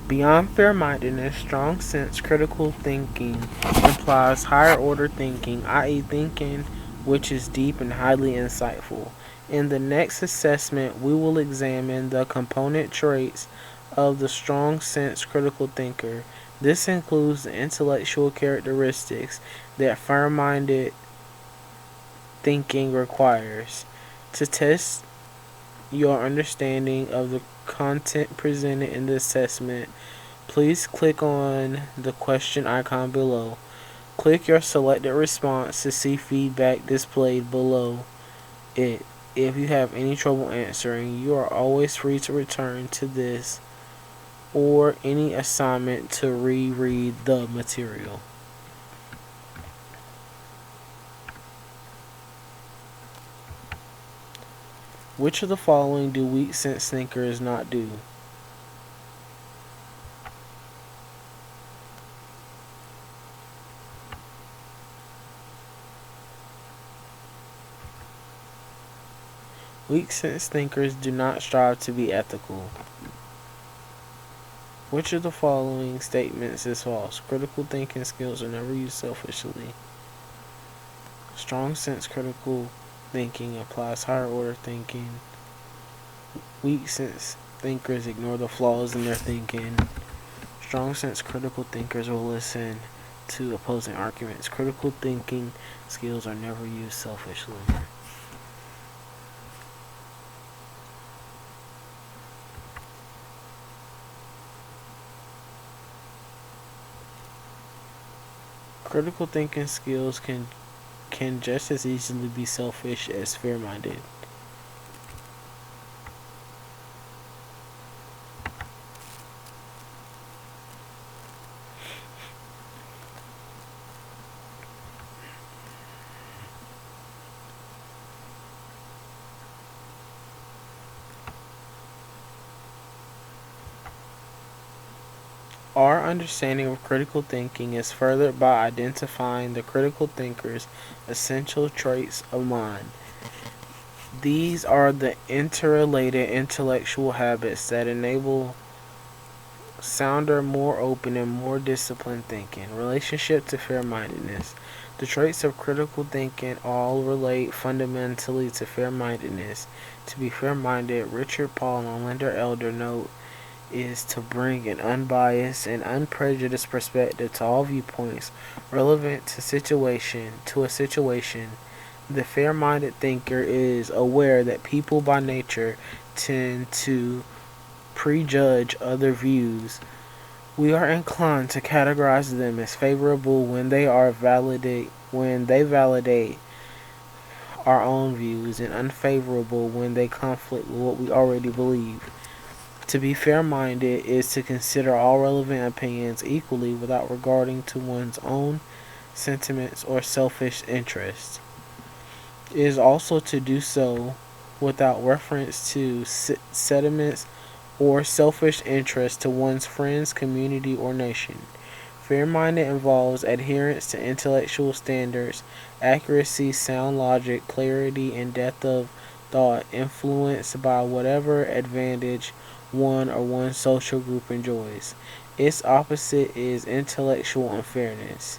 Beyond fair-mindedness, strong sense critical thinking implies higher order thinking, i.e., thinking which is deep and highly insightful. In the next assessment, we will examine the component traits of the strong sense critical thinker. This includes the intellectual characteristics that fair-minded thinking requires. To test your understanding of the content presented in the assessment, please click on the question icon below. Click your selected response to see feedback displayed below it. If you have any trouble answering, you are always free to return to this or any assignment to reread the material. Which of the following do weak sense thinkers not do? Weak sense thinkers do not strive to be ethical. Which of the following statements is false? Critical thinking skills are never used selfishly. Strong sense critical thinking applies higher order thinking. Weak sense thinkers ignore the flaws in their thinking. Strong sense critical thinkers will listen to opposing arguments. Critical thinking skills are never used selfishly. Critical thinking skills can just as easily be selfish as fair-minded. Our understanding of critical thinking is furthered by identifying the critical thinker's essential traits of mind. These are the interrelated intellectual habits that enable sounder, more open, and more disciplined thinking. Relationship to fair-mindedness. The traits of critical thinking all relate fundamentally to fair-mindedness. To be fair-minded, Richard Paul and Linda Elder note, is to bring an unbiased and unprejudiced perspective to all viewpoints relevant to a situation. The fair-minded thinker is aware that people by nature tend to prejudge other views. We are inclined to categorize them as favorable when they validate our own views, and unfavorable when they conflict with what we already believe. To be fair-minded is to consider all relevant opinions equally without regarding to one's own sentiments or selfish interests. It is also to do so without reference to sentiments or selfish interest to one's friends, community, or nation. Fair-minded involves adherence to intellectual standards, accuracy, sound logic, clarity, and depth of thought influenced by whatever advantage one or one social group enjoys. Its opposite is intellectual unfairness.